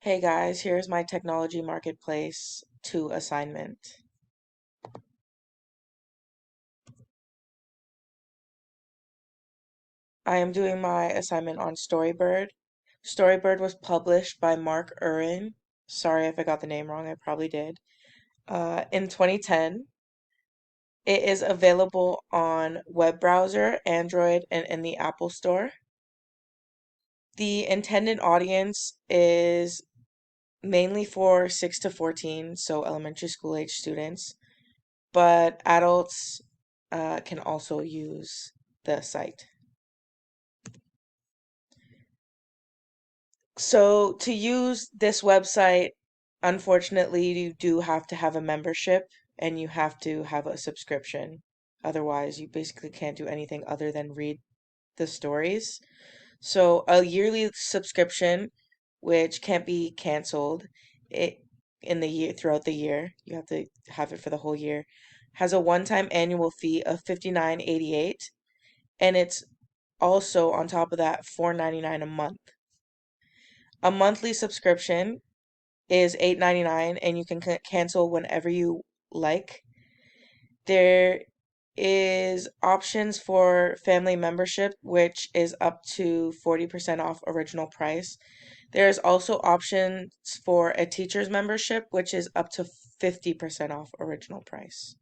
Hey guys, here's my Technology Marketplace 2 assignment. I am doing my assignment on Storybird. Storybird was published by Mark Urin. Sorry if I got the name wrong, I probably did. In 2010. It is available on web browser, Android, and in the Apple Store. The intended audience is mainly for 6 to 14, so elementary school age students, but adults can also use the site. So to use this website, unfortunately, you do have to have a membership and you have to have a subscription. Otherwise, you basically can't do anything other than read the stories. So a yearly subscription, which can't be canceled, it in the year throughout the year, you have to have it for the whole year, has a one-time annual fee of $59.88, and it's also on top of that $4.99 a month. A monthly subscription is $8.99 and you can cancel whenever you like. There is options for family membership, which is up to 40% off original price. There's also options for a teacher's membership, which is up to 50% off original price.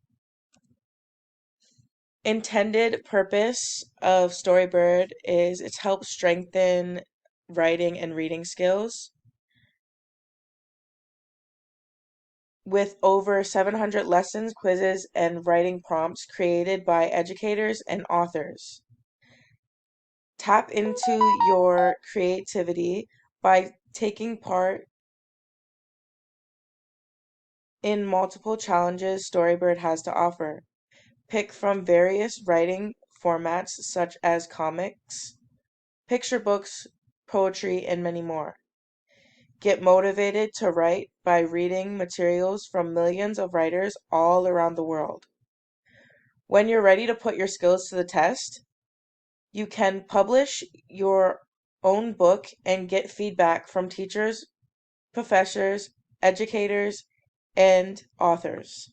Intended purpose of Storybird is it's helped strengthen writing and reading skills. With over 700 lessons, quizzes, and writing prompts created by educators and authors. Tap into your creativity by taking part in multiple challenges Storybird has to offer. Pick from various writing formats such as comics, picture books, poetry, and many more. Get motivated to write by reading materials from millions of writers all around the world. When you're ready to put your skills to the test, you can publish your own book and get feedback from teachers, professors, educators, and authors.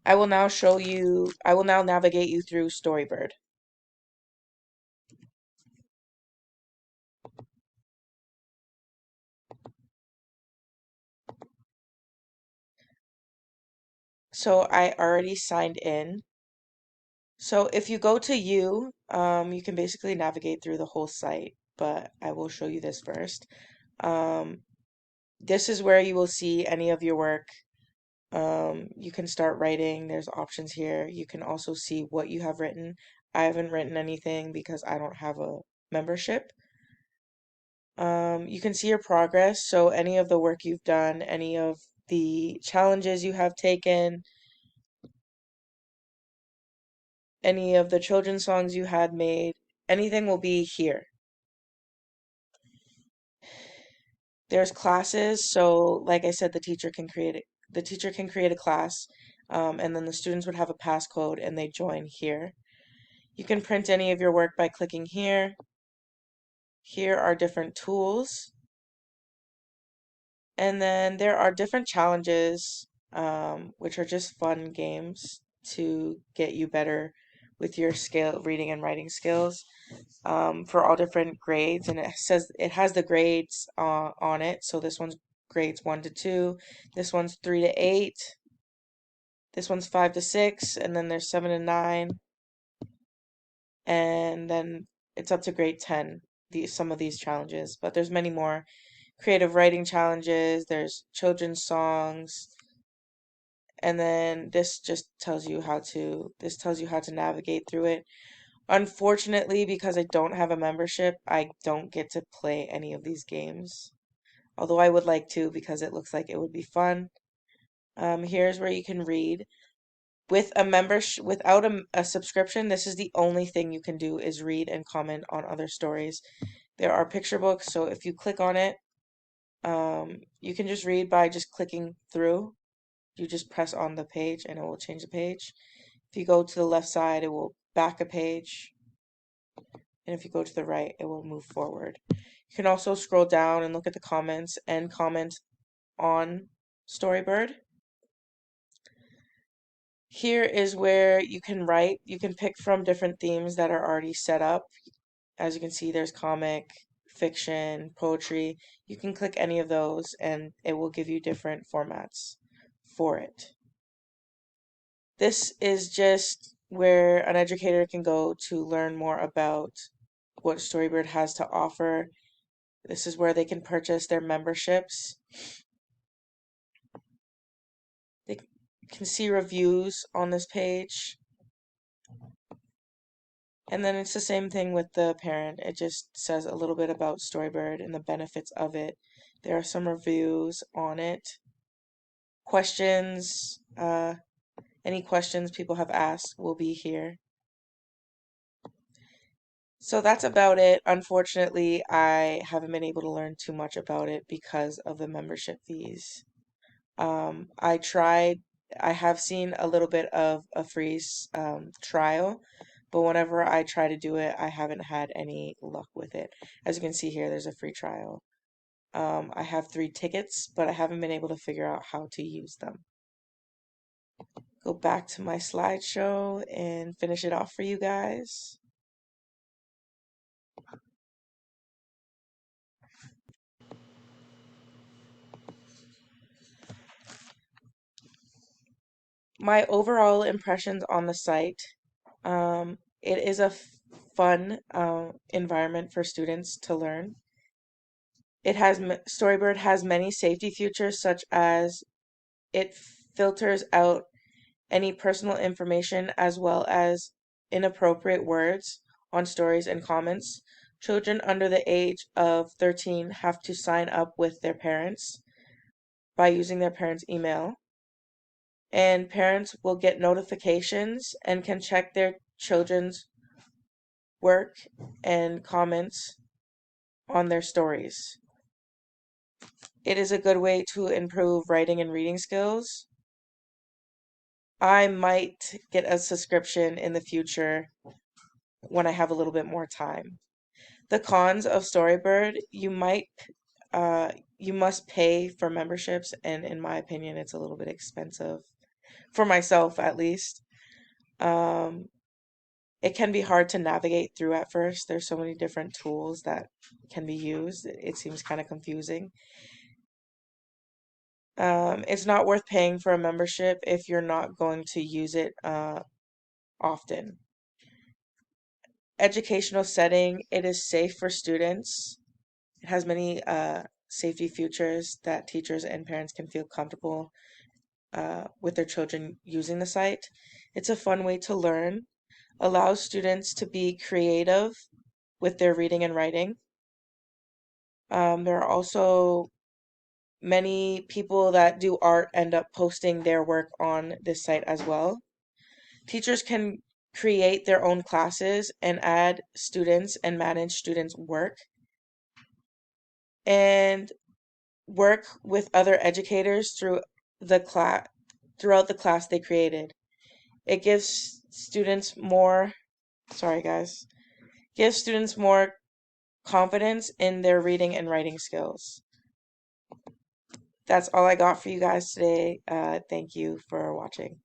I will now navigate you through Storybird. So I already signed in. So if you go to you can basically navigate through the whole site, but I will show you this first. Um, this is where you will see any of your work. You can start writing. There's options here. You can also see what you have written. I haven't written anything because I don't have a membership. You can see your progress. So any of the work you've done, any of the challenges you have taken, any of the children's songs you had made, anything will be here. There's classes, so like I said, the teacher can create a class, and then the students would have a passcode and they join here. You can print any of your work by clicking here. Here are different tools. And then there are different challenges, which are just fun games to get you better with your reading and writing skills, for all different grades. And it has the grades on it. So this one's grades 1 to 2, this one's 3 to 8, this one's 5 to 6, and then there's 7 to 9, and then it's up to grade 10. Some of these challenges, but there's many more creative writing challenges, there's children's songs, and then this tells you how to navigate through it. Unfortunately, because I don't have a membership, I don't get to play any of these games. Although I would like to because it looks like it would be fun. Here's where you can read. With a membership, without a subscription, this is the only thing you can do is read and comment on other stories. There are picture books, so if you click on it, you can just read by just clicking through. You just press on the page and it will change the page. If you go to the left side, it will back a page. and if you go to the right, it will move forward. You can also scroll down and look at the comments and comment on Storybird. Here is where you can write. You can pick from different themes that are already set up. As you can see, there's comic, fiction, poetry. You can click any of those and it will give you different formats for it. This is just where an educator can go to learn more about what Storybird has to offer. This is where they can purchase their memberships. They can see reviews on this page. And then it's the same thing with the parent. It just says a little bit about Storybird and the benefits of it. There are some reviews on it. Questions, any questions people have asked will be here. So that's about it. Unfortunately, I haven't been able to learn too much about it because of the membership fees. I tried, I have seen a little bit of a free trial, but whenever I try to do it, I haven't had any luck with it. As you can see here, there's a free trial. I have 3 tickets, but I haven't been able to figure out how to use them. Go back to my slideshow and finish it off for you guys. My overall impressions on the site, it is a fun environment for students to learn. Storybird has many safety features such as it filters out any personal information as well as inappropriate words on stories and comments. Children under the age of 13 have to sign up with their parents by using their parents' email. And parents will get notifications and can check their children's work and comments on their stories. It is a good way to improve writing and reading skills. I might get a subscription in the future when I have a little bit more time. The cons of Storybird, you must pay for memberships, and in my opinion, it's a little bit expensive for myself at least. It can be hard to navigate through at first. There's so many different tools that can be used. It seems kind of confusing. It's not worth paying for a membership if you're not going to use it often. Educational setting, it is safe for students. It has many safety features that teachers and parents can feel comfortable with their children using the site. It's a fun way to learn, allows students to be creative with their reading and writing. There are also many people that do art end up posting their work on this site as well. Teachers can create their own classes and add students and manage students' work and work with other educators throughout the class they created. It gives students more, sorry guys, gives students more confidence in their reading and writing skills. That's all I got for you guys today. Thank you for watching.